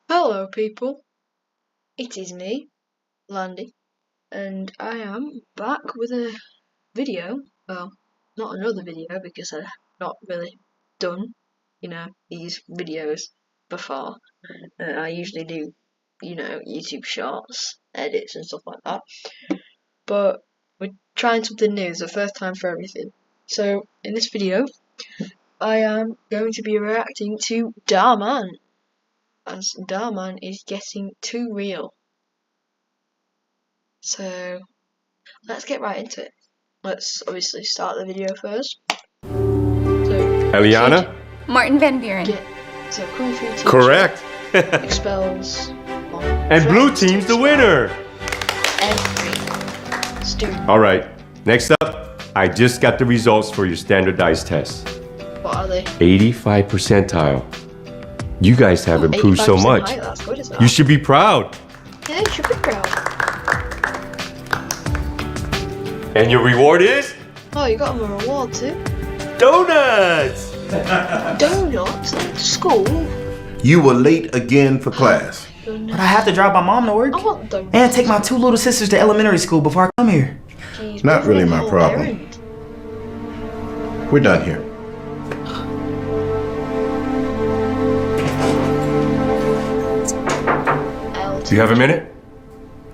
Hello people, it is me, Landy, and I am back with a video. Well, not another video because I've not really done, these videos before. I usually do, YouTube shorts, edits and stuff like that. But we're trying something new, it's the first time for everything. So, in this video, I am going to be reacting to Dhar Mann, as Dhar Mann is getting too real. So let's get right into it. Let's obviously start the video first. So Eliana? Martin Van Buren. So Kung Fu teacher Correct. expels And blue team's the winner. every student. All right, next up, I just got the results for your standardized test. What are they? 85 percentile. You guys have improved so 85% much. height, that's good, isn't it? You should be proud. Yeah, you should be proud. And your reward is? Oh, you got him a reward too. Donuts! Donuts at school. You were late again for class. Goodness. But I have to drive my mom to work I want donuts. and take my two little sisters to elementary school before I come here. Jeez, Not what really a my whole problem. errand. We're done here. Do you have a minute?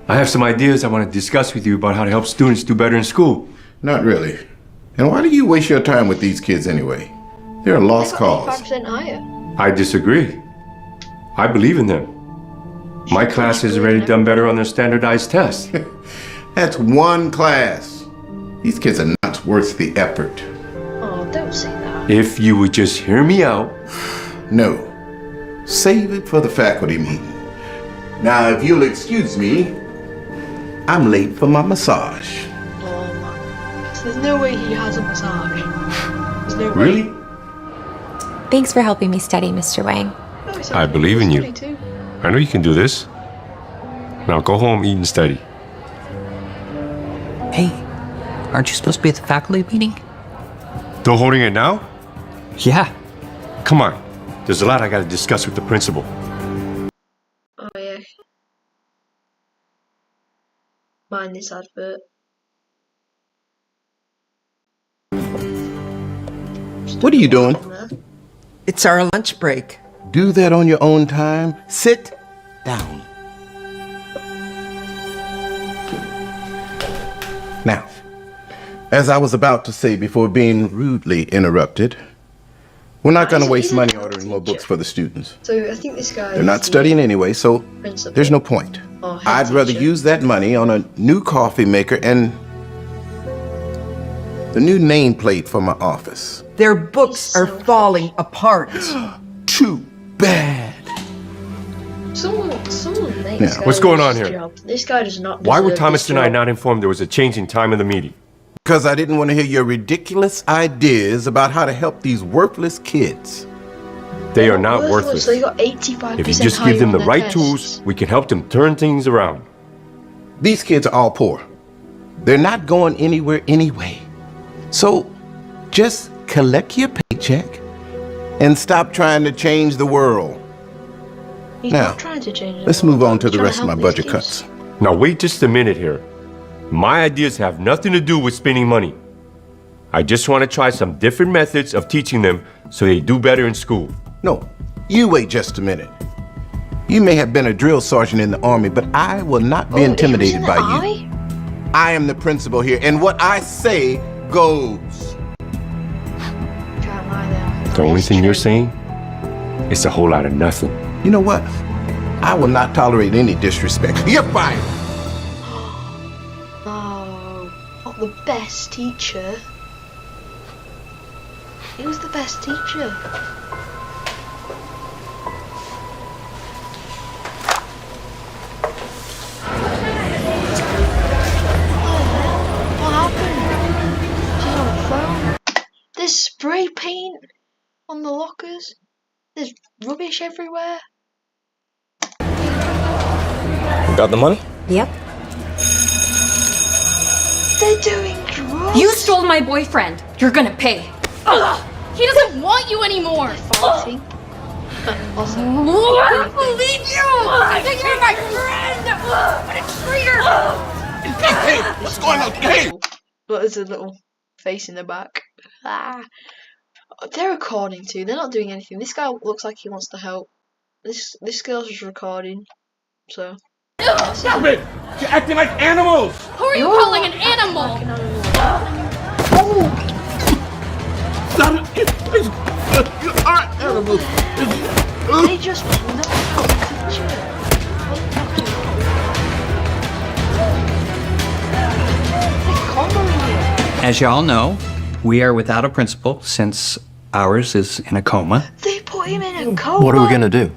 I have some ideas I want to discuss with you about how to help students do better in school. Not really. And why do you waste your time with these kids anyway? They're a lost They got cause. 85% higher. I disagree. I believe in them. My class has already done better on their standardized tests. That's one class. These kids are not worth the effort. Oh, don't say that. If you would just hear me out. No. Save it for the faculty meeting. Now, if you'll excuse me, I'm late for my massage. Oh man. So there's no way he has a massage. There's no way. Really? Thanks for helping me study, Mr. Wang. Oh, it's I okay. believe in you. Study too. I know you can do this. Now go home, eat, and study. Hey, aren't you supposed to be at the faculty meeting? Still holding it now? Yeah. Come on. There's a lot I gotta discuss with the principal. Oh yeah. Mind this advert. What are you doing? On there. It's our lunch break. Do that on your own time. Sit down. Now, as I was about to say before being rudely interrupted, we're not going to waste money ordering more books for the students. So I think this guy. They're not studying anyway, so principal. there's no point. Oh, head I'd rather teacher. use that money on a new coffee maker and the new nameplate for my office. Their books are falling apart. Too bad. Someone make Yeah, this guy what's going lose on his here? job. This guy does not. Why were deserve Thomas this and I job. not informed there was a change in time of the meeting? Because I didn't want to hear your ridiculous ideas about how to help these worthless kids. They are not worthless. So you got 85%. If you just higher give them on the their right tests. tools, we can help them turn things around. These kids are all poor. They're not going anywhere anyway. So just collect your paycheck and stop trying to change the world. He's Now, not trying to change it. Let's move on to He's the trying rest of my help these budget kids. cuts. Now wait just a minute here. My ideas have nothing to do with spending money. I just want to try some different methods of teaching them so they do better in school. No, you wait just a minute. You may have been a drill sergeant in the army, but I will not be Oh, intimidated he was by in the you. eye? I am the principal here, and what I say goes. Can't lie there. The only It's thing you're true. saying is a whole lot of nothing. You know what? I will not tolerate any disrespect. You're fired. Oh, not the best teacher. He was the best teacher. What happened? She's on the phone. There's spray paint on the lockers. There's rubbish everywhere. Got the money? Yep. They're doing drugs. You stole my boyfriend. You're gonna pay. Ugh. He doesn't want you anymore. Fighting. Also, I won't believe you! I think you're my friend! But it's traitor! Hey, what's going on? Hey! But there's a little face in the back. Ah. They're recording too. They're not doing anything. This guy looks like he wants to help. This girl's just recording. So. Stop it! You're acting like animals! Who are you calling an animal? Stop it! You are animals! They just knocked out the teacher. They're comboing you. As you all know, we are without a principal since ours is in a coma. They put him in a coma. What are we gonna do?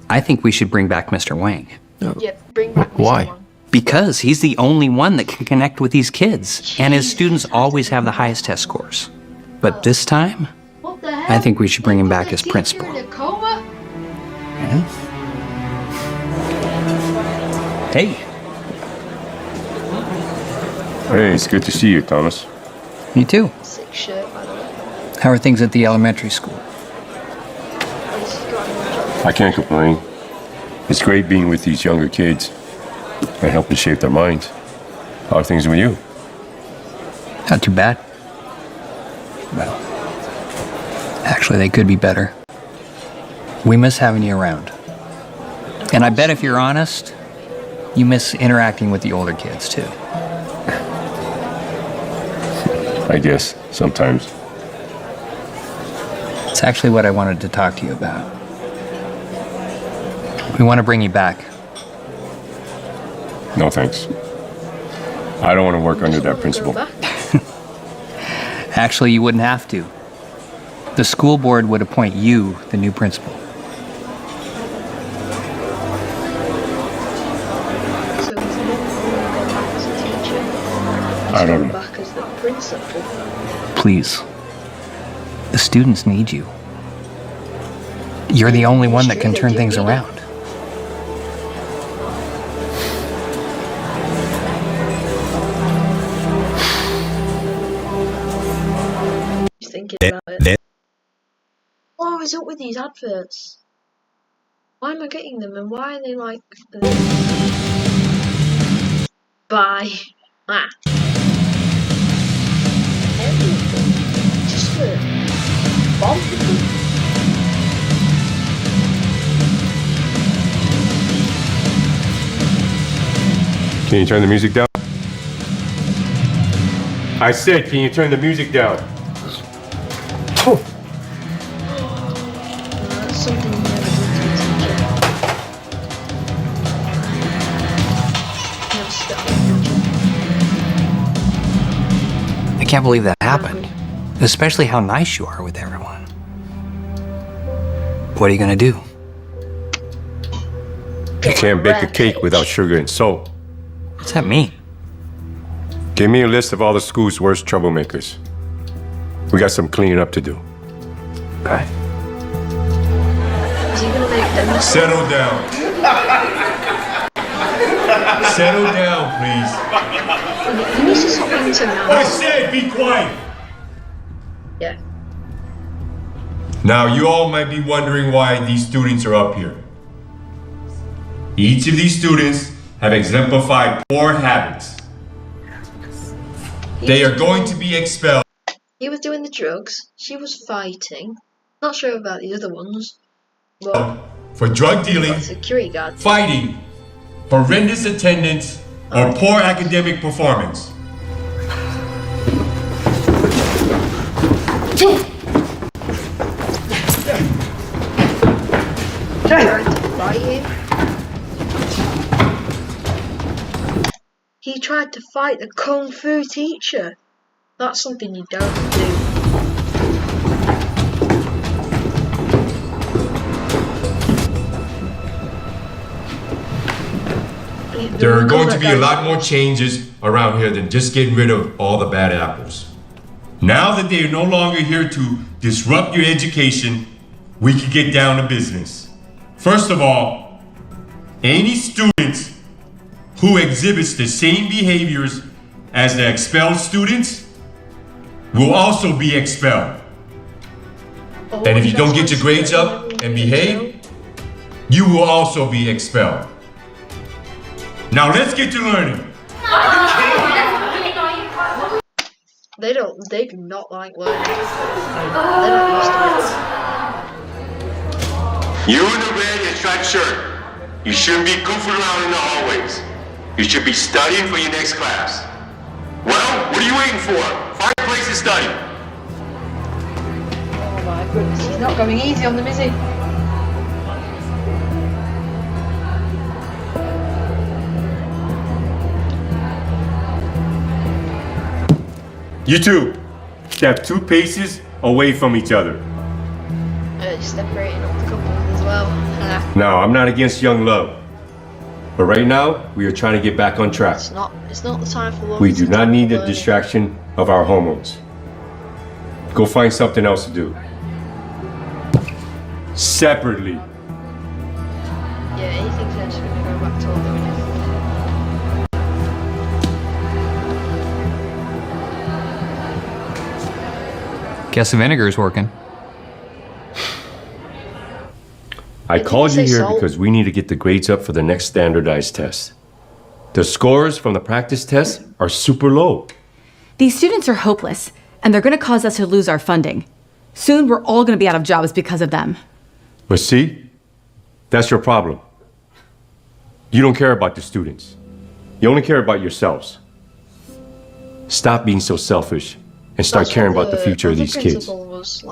I think we should bring back Mr. Wang. Yep, bring back Mr. Why? Wang. Because he's the only one that can connect with these kids, and his students always have the highest test scores. But this time, What the heck? I think we should bring him back They as put the principal. teacher in a coma? Hey, Hey, it's good to see you, Thomas. you too. Sick shirt, by the way. How are things at the elementary school? At least he's got a new job. I can't complain. It's great being with these younger kids and helping shape their minds. How are things with you? Not too bad. Well, actually, they could be better. We miss having you around. And I bet if you're honest, you miss interacting with the older kids too. I guess, sometimes. It's actually what I wanted to talk to you about. We want to bring you back. No thanks. I don't want to work under that Go principal. back. Actually, you wouldn't have to. The school board would appoint you the new principal. So he's not going back as a teacher. He's I don't going know. back as the principal. Please. The students need you. You're the only one that can They turn do things need it. around. He's thinking about it. What is up with these adverts? Why am I getting them and why are they like Bye. Ah. Everything. Just a bomb. Can you turn the music down? I said, can you turn the music down? That's something you never do to a teacher. Never spit on a teacher. I can't believe that happened. Especially how nice you are with everyone. What are you gonna do? You can't bake a cake without sugar and salt. What's that mean? Give me a list of all the school's worst troublemakers. We got some cleaning up to do. Okay. Is he gonna make them? Settle down. Settle down, please. He needs to stop being so I nice. said be quiet. Yeah. Now, you all might be wondering why these students are up here. Each of these students have exemplified poor habits. They are going to be expelled He was doing the drugs. She was fighting. Not sure about the other ones. But for drug dealing, security guard. fighting, horrendous attendance, or poor academic performance. Tried to fight him. He tried to fight the kung fu teacher. That's something you don't do. There are going to be a lot more changes around here than just getting rid of all the bad apples. Now that they are no longer here to disrupt your education, we can get down to business. First of all, any students who exhibits the same behaviors as the expelled students will also be expelled. And if you don't get your grades up and behave, you will also be expelled. Now let's get to learning. They do not like learning. They're not used to it. You in the red and striped shirt, you shouldn't be goofing around in the hallways. You should be studying for your next class. Well, what are you waiting for? Find a place to study. Oh my goodness, he's not going easy on them, is he? You two, step 2 paces away from each other. Separating up the couples as well. Now, I'm not against young love, but right now, we are trying to get back on track. It's not the time for love. We do not need the distraction of our hormones. Go find something else to do. Separately. Yeah, he thinks they're just going to go back to what they were doing. Guess the vinegar is working. I called you here salt? because we need to get the grades up for the next standardized test. The scores from the practice tests are super low. These students are hopeless, and they're going to cause us to lose our funding. Soon, we're all going to be out of jobs because of them. But see, that's your problem. You don't care about the students. You only care about yourselves. Stop being so selfish and start caring about the future of these kids.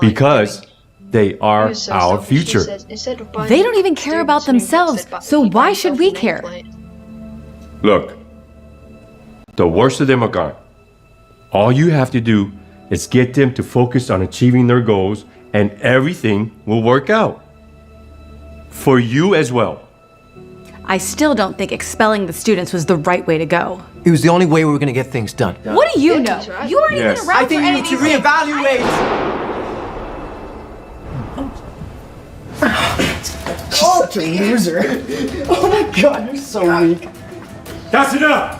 Because they are our future. They don't even care about themselves, so why should we care? Look, the worst of them are gone. All you have to do is get them to focus on achieving their goals and everything will work out. For you as well. I still don't think expelling the students was the right way to go. It was the only way we were going to get things done. What do you know? You aren't even around I think for you any need of to these things. reevaluate. Oh, loser. Oh my god, you're so weak. That's enough!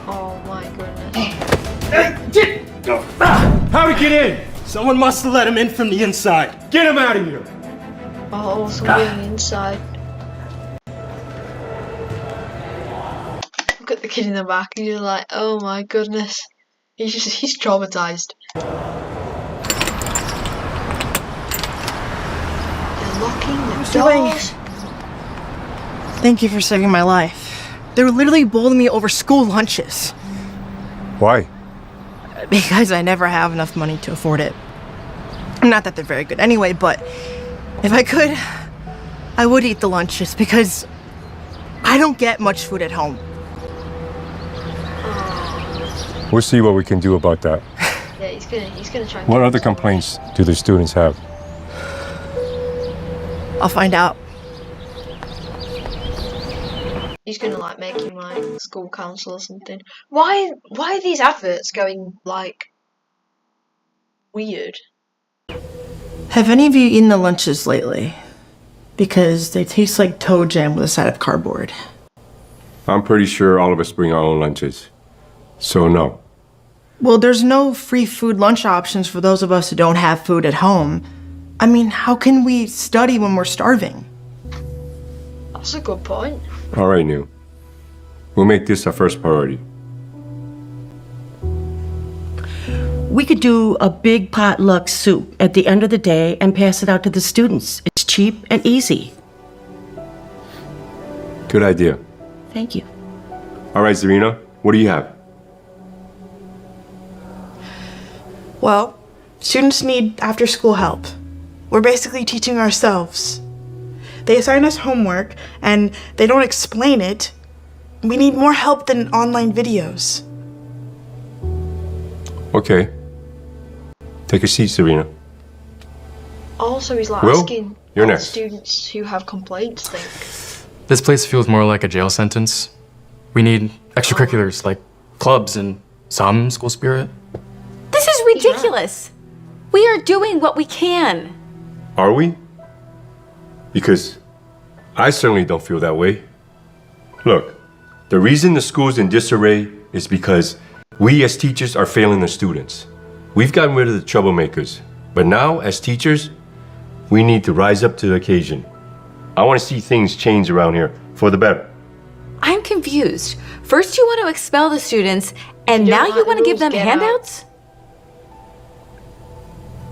Oh my goodness. How'd he get in? Someone must have let him in from the inside. Get him out of here! Oh, something inside. Look at the kid in the back, he's just like, oh my goodness. He's traumatized. They're locking the doors. Thank you for saving my life. They were literally bullying me over school lunches. Why? Because I never have enough money to afford it. Not that they're very good anyway, but if I could, I would eat the lunches because I don't get much food at home. We'll see what we can do about that. Yeah, he's gonna try and What get other this complaints do the students have? I'll find out. He's gonna like make him like school council or something. Why are these adverts going like weird? Have any of you eaten the lunches lately? Because they taste like toe jam with a side of cardboard. I'm pretty sure all of us bring our own lunches. So no. Well, there's no free food lunch options for those of us who don't have food at home. I mean, how can we study when we're starving? That's a good point. All right, Neil. We'll make this our first priority. We could do a big potluck soup at the end of the day and pass it out to the students. It's cheap and easy. Good idea. Thank you. All right, Zarina, what do you have? Well, students need after-school help. We're basically teaching ourselves. They assign us homework, and they don't explain it. We need more help than online videos. Okay. Take a seat, Serena. Also, he's like Will, asking you're what next. students who have complaints think. This place feels more like a jail sentence. We need extracurriculars like clubs and some school spirit. This is ridiculous. We are doing what we can. Are we? Because I certainly don't feel that way. Look, the reason the school's in disarray is because we as teachers are failing the students. We've gotten rid of the troublemakers, but now, as teachers, we need to rise up to the occasion. I want to see things change around here for the better. I'm confused. First you want to expel the students, and now you want to give them handouts?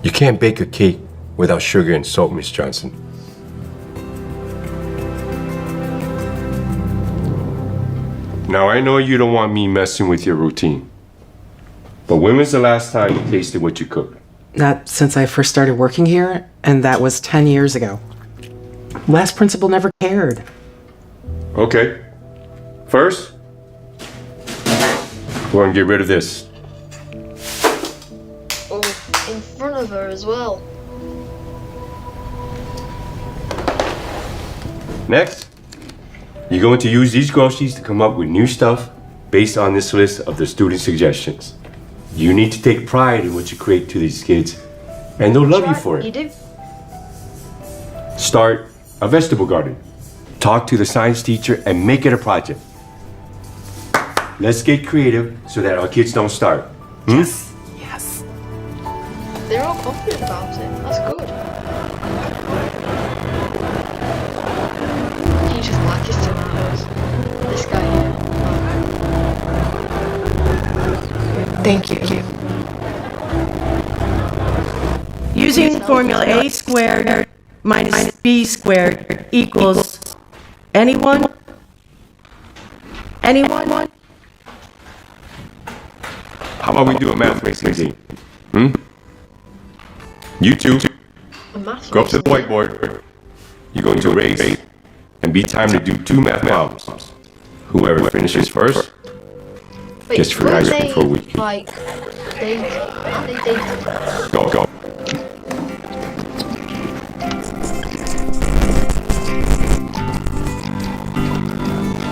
You can't bake a cake without sugar and salt, Miss Johnson. Now, I know you don't want me messing with your routine, but when was the last time you tasted what you cooked? Not since I first started working here, and that was 10 years ago. Last principal never cared. Okay. First, go and get rid of this. Oh, in front of her as well. Next, you're going to use these groceries to come up with new stuff based on this list of the student suggestions. You need to take pride in what you create to these kids, and they'll love you for it. You do. Start a vegetable garden. Talk to the science teacher and make it a project. Let's get creative so that our kids don't starve. Yes. Yes. They're all confident about it. That's good. He just like his tomatoes. This guy here. Thank you. Using formula A squared minus B squared equals anyone? Anyone? How about we do a math racing game? You two, go up to the whiteboard. You're going to race and be timed to do 2 math problems. Whoever finishes first gets free ice cream for a week. Like, they Go.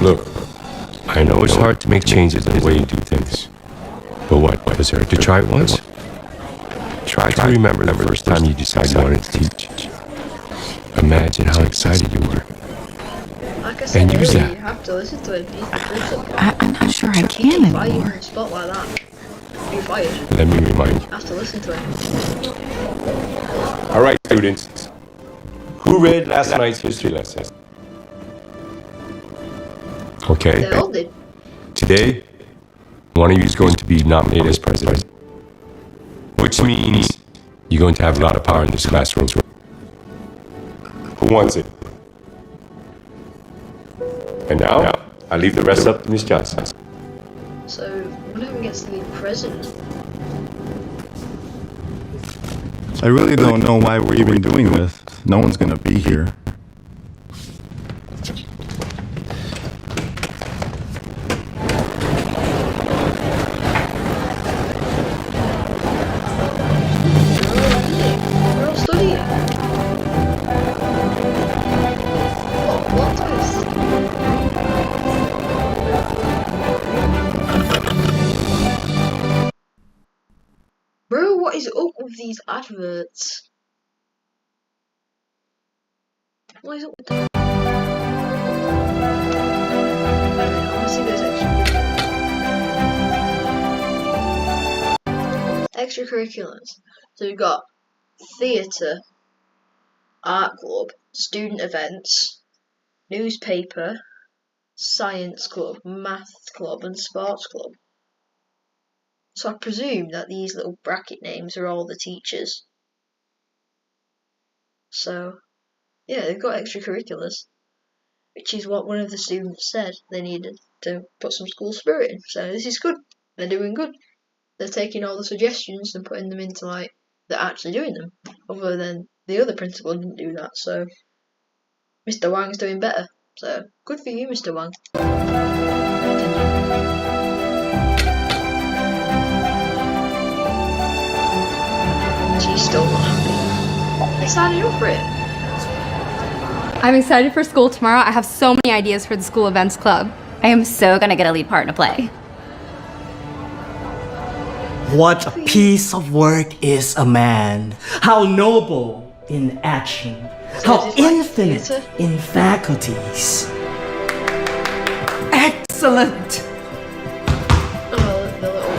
Look, I know it's hard to make changes in the way you do things. But what does it hurt to try it once? Try to remember the first time you decided you wanted to teach. Imagine how excited you were. Like I said, And use earlier, that. you have to listen to it. I'm not sure I can Why you anymore. in a spot like that? You're fired. Let me remind you. You have to listen to it. All right, students. Who read last night's history lesson? Okay. They all did. Today, one of you is going to be nominated as president, which means you're going to have a lot of power in this classroom. Who wants it? And now, I leave the rest up to Miss Johnson. So, one of them gets to be president. I really don't know why we're even doing this. No one's gonna be here. We're all studying. What twist? Bro, what is up with these adverts? What is up with that? I want to see those extracurriculars. So we've got theatre, art club, student events, newspaper, science club, math club, and sports club. So I presume that these little bracket names are all the teachers. So, yeah, they've got extracurriculars, which is what one of the students said they needed to put some school spirit in. So this is good. They're doing good. They're taking all the suggestions and putting them into, like, they're actually doing them. Other than the other principal didn't do that. So Mr. Wang's doing better. So good for you, Mr. Wang. She's still not happy. Excited up for it. I'm excited for school tomorrow. I have so many ideas for the school events club. I am so gonna get a lead part in a play. What a piece of work is a man. How noble in action. How infinite in faculties. Excellent. Oh, the little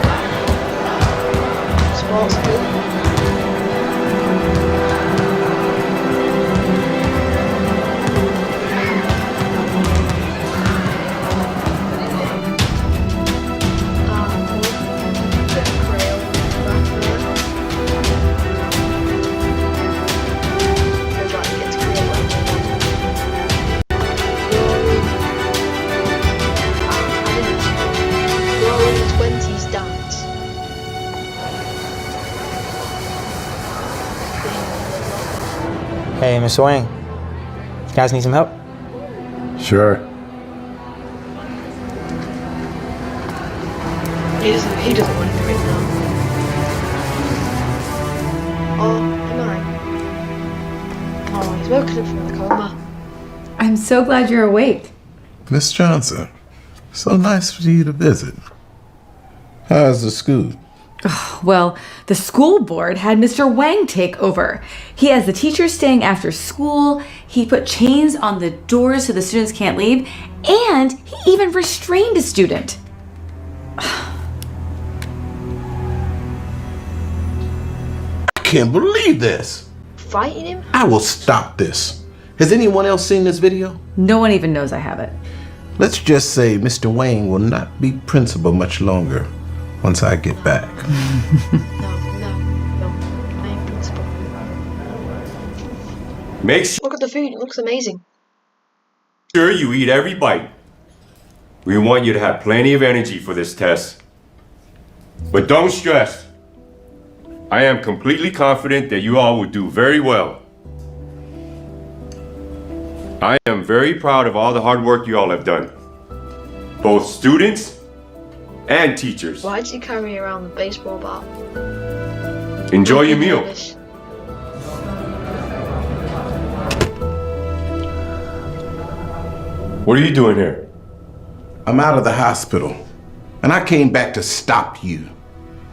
Well, that's good. Hey, Mr. Wang. You guys need some help? Sure. He doesn't want to do it now. Oh, am I? Oh, he's woken up from the coma. I'm so glad you're awake. Miss Johnson, so nice for you to visit. How's the school? Well, the school board had Mr. Wang take over. He has the teachers staying after school, he put chains on the doors so the students can't leave, and he even restrained a student. I can't believe this. Fighting him? I will stop this. Has anyone else seen this video? No one even knows I have it. Let's just say Mr. Wang will not be principal much longer once I get back. No, I am principal. Make sure Look at the food, it looks amazing. you eat every bite. We want you to have plenty of energy for this test. But don't stress. I am completely confident that you all will do very well. I am very proud of all the hard work you all have done. Both students and teachers. Why did you carry around the baseball bat? Enjoy your meal. What are you doing here? I'm out of the hospital, and I came back to stop you.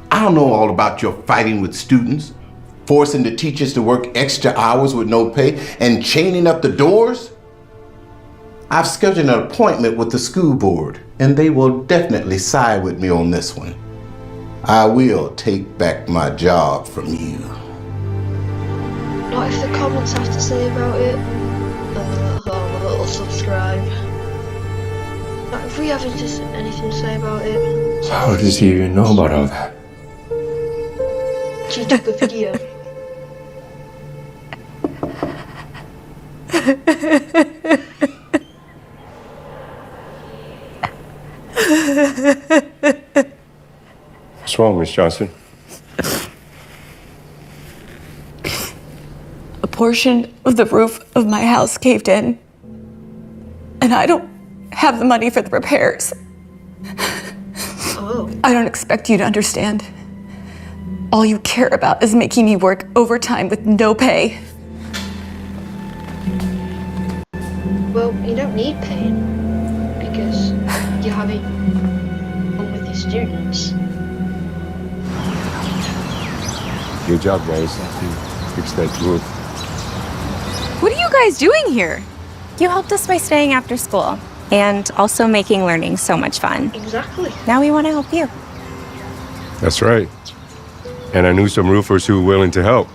I don't know all about your fighting with students, forcing the teachers to work extra hours with no pay, and chaining up the doors. I've scheduled an appointment with the school board, and they will definitely side with me on this one. I will take back my job from you. Not if the comments have to say about it. A little subscribe. Not if we haven't just anything to say about it. How does he even know about all that? She took the video. What's wrong, Miss Johnson? A portion of the roof of my house caved in, and I don't have the money for the repairs. Oh. I don't expect you to understand. All you care about is making me work overtime with no pay. Well, you don't need paying because you're having fun with your students. Good job, guys. Fix that roof. What are you guys doing here? You helped us by staying after school and also making learning so much fun. Exactly. Now we want to help you. That's right. And I knew some roofers who were willing to help.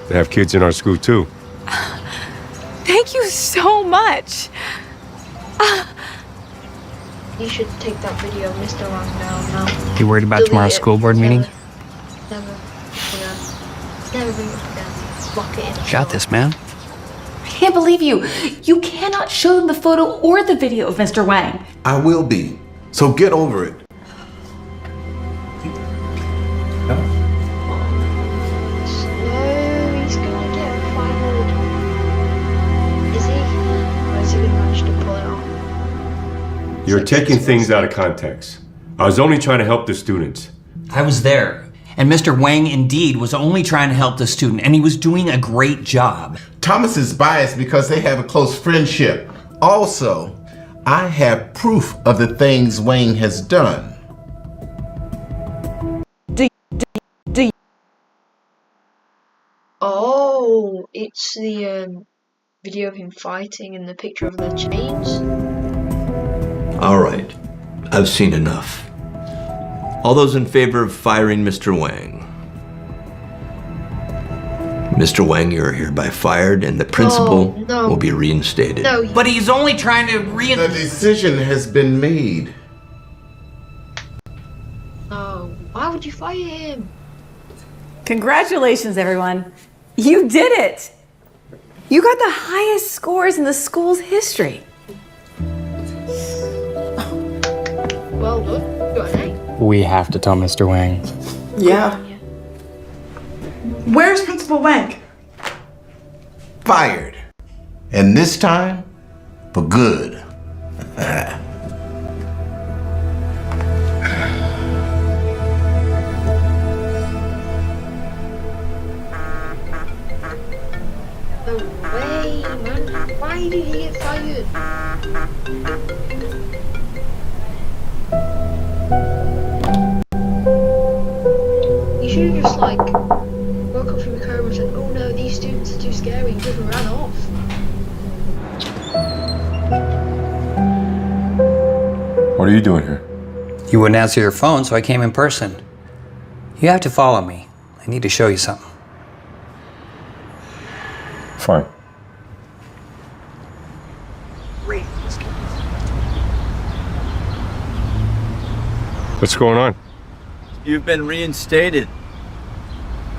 They have kids in our school too. Thank you so much. You should take that video of Mr. Wang down now. You worried about Delete tomorrow's it. school board meeting? Never. Never bring it up again. Lock it in. Got this, man. I can't believe you. You cannot show them the photo or the video of Mr. Wang. I will be, so get over it. No, he's gonna get fired. Is he? Or is he gonna manage to pull it off? You're taking things out of context. I was only trying to help the students. I was there. And Mr. Wang indeed was only trying to help the student, and he was doing a great job. Thomas is biased because they have a close friendship. Also, I have proof of the things Wang has done. Oh, it's the video of him fighting and the picture of the chains. All right, I've seen enough. All those in favor of firing Mr. Wang, Mr. Wang, you are hereby fired, and the principal no. will be reinstated. No. But he's only trying to The decision has been made. No. Why would you fire him? Congratulations, everyone. You did it. You got the highest scores in the school's history. Well done. Got an A. We have to tell Mr. Wang. Yeah. Where's Principal Wang? Fired. And this time, for good. No way, man. Why did he get fired? You should have just like woke up from the coma and said, "Oh no, these students are too scary," and just ran off. What are you doing here? You wouldn't answer your phone, so I came in person. You have to follow me. I need to show you something. Fine. What's going on? You've been reinstated.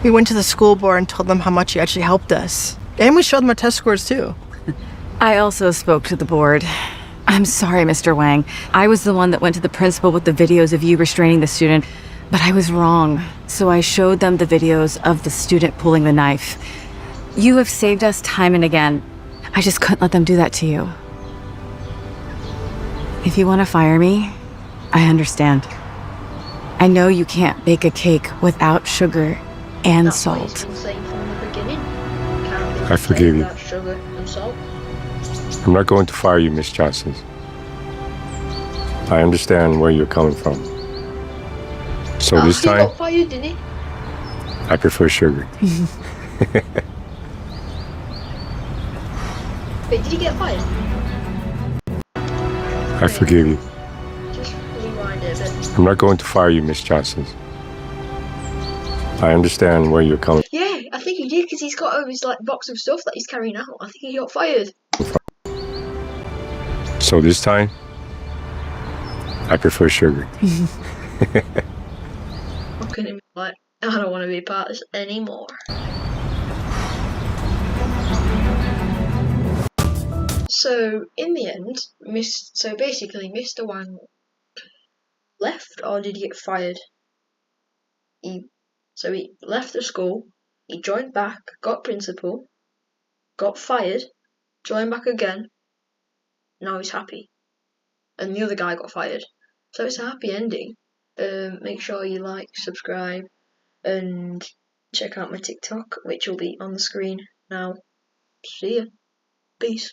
We went to the school board and told them how much you actually helped us. And we showed them our test scores too. I also spoke to the board. I'm sorry, Mr. Wang. I was the one that went to the principal with the videos of you restraining the student, but I was wrong. So I showed them the videos of the student pulling the knife. You have saved us time and again. I just couldn't let them do that to you. If you want to fire me, I understand. I know you can't bake a cake without sugar and salt. I forgive you. Sugar and salt. I'm not going to fire you, Miss Johnson. I understand where you're coming from. So this He time, got fired, didn't he? I prefer sugar. Wait, did he get fired? I forgive you. Just rewind it a bit. I'm not going to fire you, Miss Johnson. I understand where you're coming Yeah, I think he did because he's got his like box of stuff that he's carrying out. I think he got fired. from. So this time, I prefer sugar. Looking at him like, I don't want to be a part of this anymore. So in the end, basically Mr. Wang left, or did he get fired? So he left the school, he joined back, got principal, got fired, joined back again, now he's happy. And the other guy got fired. So it's a happy ending. Make sure you like, subscribe, and check out my TikTok, which will be on the screen now. See ya. Peace.